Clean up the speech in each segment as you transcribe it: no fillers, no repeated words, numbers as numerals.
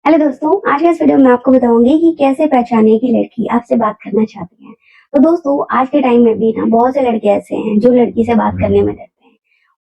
Hello दोस्तों, आज के इस वीडियो में आपको बताऊंगी कि कैसे पहचाने की लड़की आपसे बात करना चाहती है। तो दोस्तों, आज के टाइम में भी ना बहुत से लड़के ऐसे हैं जो लड़की से बात करने में डरते हैं।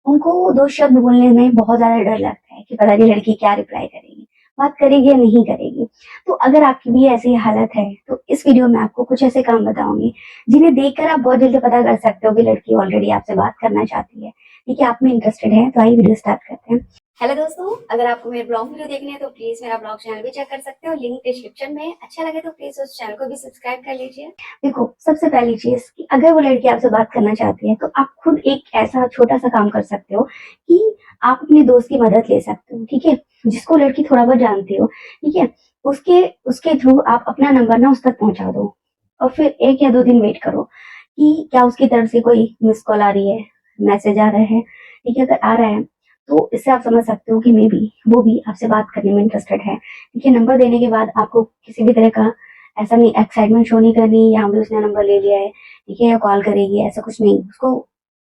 उनको दो शब्द बोलने में बहुत ज्यादा डर लगता है कि पता नहीं लड़की क्या रिप्लाई करेगी, बात करेगी या नहीं करेगी। तो अगर आपकी भी ऐसी हालत है तो इस वीडियो में आपको कुछ ऐसे काम बताऊंगी जिन्हें देखकर आप बहुत जल्दी पता कर सकते हो कि लड़की ऑलरेडी आपसे बात करना चाहती है। ठीक है, आप में इंटरेस्टेड है तो आइए वीडियो स्टार्ट करते हैं। हेलो दोस्तों, अगर आपको मेरे ब्लॉग वीडियो देखने हैं तो प्लीज मेरा ब्लॉग चैनल भी चेक कर सकते हो, लिंक डिस्क्रिप्शन में। अच्छा लगे तो प्लीज उस चैनल को भी सब्सक्राइब कर लीजिए। देखो, सबसे पहली चीज कि अगर वो लड़की आपसे बात करना चाहती है तो आप खुद एक ऐसा छोटा सा काम कर सकते हो कि आप अपने दोस्त की मदद ले सकते हो। ठीक है, जिसको लड़की थोड़ा बहुत जानती हो। ठीक है, उसके उसके थ्रू आप अपना नंबर ना उस तक पहुंचा दो और फिर 1 या 2 दिन वेट करो कि क्या उसकी तरफ से कोई मिस कॉल आ रही है, मैसेज आ रहा है। ठीक है, अगर आ रहा है तो इससे आप समझ सकते हो कि मे बी वो भी आपसे बात करने में इंटरेस्टेड है। ठीक है, नंबर देने के बाद आपको किसी भी तरह का ऐसा नहीं, एक्साइटमेंट शो नहीं करनी यहाँ भी उसने नंबर ले लिया है, ठीक है, या कॉल करेगी, ऐसा कुछ नहीं। उसको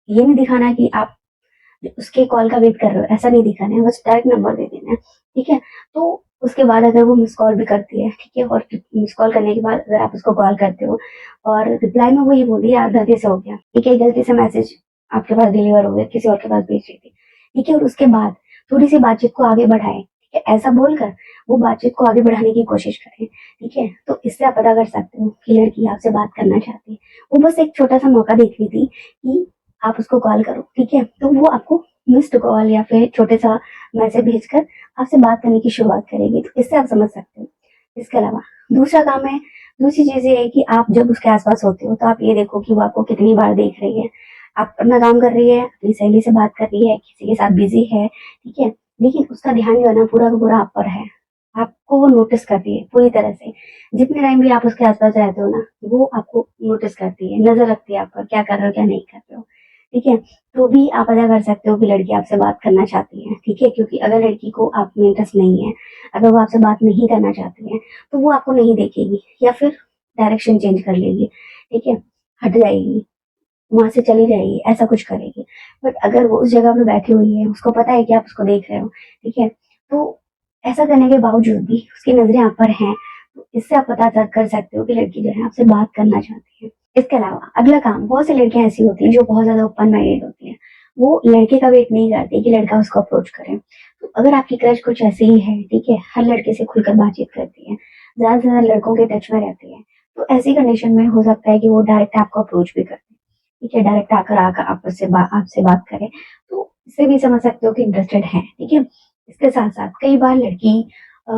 ये नहीं दिखाना कि आप उसके कॉल का वेट कर रहे हो, ऐसा नहीं दिखाना है, बस डायरेक्ट नंबर दे देना है। ठीक है, तो उसके बाद अगर वो मिस कॉल भी करती है, ठीक है, और मिस कॉल करने के बाद अगर आप उसको कॉल करते हो और रिप्लाई में वो ये बोल रही है यार गलती से हो गया, ठीक है, गलती से मैसेज आपके पास डिलीवर हो गया, किसी और के पास भेज रही थी। ठीक है, और उसके बाद थोड़ी सी बातचीत को आगे बढ़ाए, ठीक है, ऐसा बोलकर वो बातचीत को आगे बढ़ाने की कोशिश करें। ठीक है, तो इससे आप पता कर सकते हो कि लड़की आपसे बात करना चाहती है। वो बस एक छोटा सा मौका देख रही थी कि आप उसको कॉल करो। ठीक है, तो वो आपको मिस्ड कॉल या फिर छोटे सा मैसेज भेजकर आपसे बात करने की शुरुआत करेगी। तो इससे आप समझ सकते हो। इसके अलावा दूसरा काम है, दूसरी चीज ये है कि आप जब उसके आसपास होते हो तो आप ये देखो कि वो आपको कितनी बार देख रही है। आप अपना काम कर रही है, अपनी सहेली से बात कर रही है, किसी के साथ बिजी है, ठीक है, लेकिन उसका ध्यान जो है ना पूरा का पूरा आप पर है। आपको वो नोटिस कर रही है पूरी तरह से। जितने टाइम भी आप उसके आसपास रहते हो ना, वो आपको नोटिस करती है, नजर रखती है आप पर, क्या कर रहे हो क्या नहीं कर रहे हो। ठीक है, तो भी आप पता कर सकते हो कि लड़की आपसे बात करना चाहती है। ठीक है, क्योंकि अगर लड़की को आप में इंटरेस्ट नहीं है, अगर वो आपसे बात नहीं करना चाहती है तो वो आपको नहीं देखेगी या फिर डायरेक्शन चेंज कर लेगी। ठीक है, हट जाएगी, वहां से चली जाएगी, ऐसा कुछ करेगी। बट अगर वो उस जगह पे बैठी हुई है, उसको पता है कि आप उसको देख रहे हो, ठीक है, तो ऐसा करने के बावजूद भी उसकी नजरें आप पर हैं। तो इससे आप कर सकते हो कि लड़की जो है आपसे बात करना चाहती है। इसके अलावा अगला काम, बहुत सी लड़कियां ऐसी होती हैं जो बहुत ज्यादा ओपन माइंडेड होती हैं। वो लड़के का वेट नहीं करती कि लड़का उसको अप्रोच करे। तो अगर आपकी क्रश कुछ ऐसी ही है, ठीक है, हर लड़के से खुलकर बातचीत करती है, ज्यादा से ज्यादा लड़कों के टच में रहती है, तो ऐसी कंडीशन में हो सकता है कि वो डायरेक्ट आपको अप्रोच भी करे। ठीक है, डायरेक्ट आकर आकर आपसे बात करे। तो इससे भी समझ सकते हो कि इंटरेस्टेड है। ठीक है, इसके साथ साथ कई बार लड़की अ,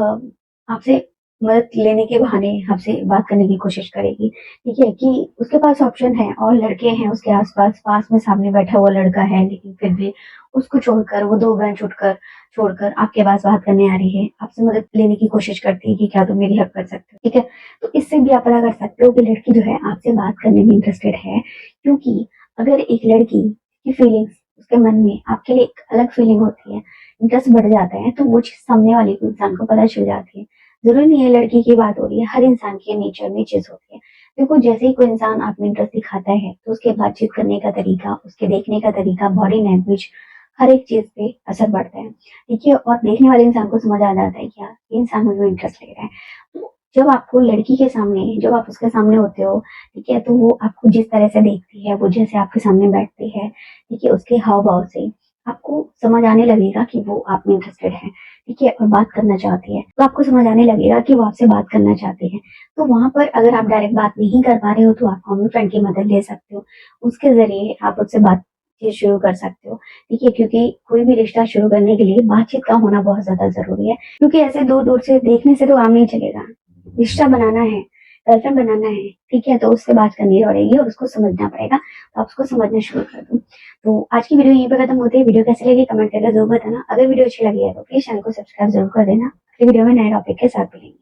आपसे मदद लेने के बहाने आपसे बात करने की कोशिश करेगी। ठीक है, कि उसके पास ऑप्शन है और लड़के हैं उसके आसपास, पास में सामने बैठा हुआ लड़का है, लेकिन फिर भी उसको छोड़कर वो 2 बेंच उठकर छोड़कर आपके पास बात करने आ रही है, आपसे मदद लेने की कोशिश करती है कि क्या तुम मेरी हेल्प कर सकते हो। ठीक है, तो इससे भी आप पता कर सकते हो कि लड़की जो है आपसे बात करने में इंटरेस्टेड है। क्योंकि अगर एक लड़की की फीलिंग्स, उसके मन में आपके लिए एक अलग फीलिंग होती है, इंटरेस्ट बढ़ जाता है, तो वो चीज सामने वाले को इंसान को पता चल जाती है। जरूरी नहीं है लड़की की बात हो रही है, हर इंसान के नेचर में चीज होती है। देखो, जैसे ही कोई इंसान आप में इंटरेस्ट दिखाता है तो उसके बातचीत करने का तरीका, उसके देखने का तरीका, बॉडी लैंग्वेज, हर एक चीज पे असर पड़ता है। ठीक है, और देखने वाले इंसान को समझ आ जाता है कि यार ये इंसान मुझे इंटरेस्ट ले रहा है। तो जब आपको लड़की के सामने, जब आप उसके सामने होते हो, ठीक है, तो वो आपको जिस तरह से देखती है, वो जैसे आपके सामने बैठती है, ठीक है, उसके हाव भाव से आपको समझ आने लगेगा कि वो आप में इंटरेस्टेड है। ठीक है, और बात करना चाहती है, तो आपको समझ आने लगेगा कि वो आपसे बात करना चाहती है। तो वहां पर अगर आप डायरेक्ट बात नहीं कर पा रहे हो तो आप कॉमन फ्रेंड की मदद ले सकते हो। उसके जरिए आप उससे बातचीत शुरू कर सकते हो। ठीक है, क्योंकि कोई भी रिश्ता शुरू करने के लिए बातचीत का होना बहुत ज्यादा जरूरी है। क्योंकि ऐसे दूर दूर से देखने से तो काम नहीं चलेगा। रिश्ता बनाना है, गर्लफ्रेंड बनाना है, ठीक है, तो उससे बात करनी पड़ेगी और उसको समझना पड़ेगा। तो आप उसको समझना शुरू कर दो। तो आज की वीडियो यहीं पे खत्म होती है। वीडियो कैसी लगी कमेंट करके जरूर बताना। अगर वीडियो अच्छी लगी है तो प्लीज चैनल को सब्सक्राइब जरूर कर देना। अगली वीडियो में नए टॉपिक के साथ मिलेंगे।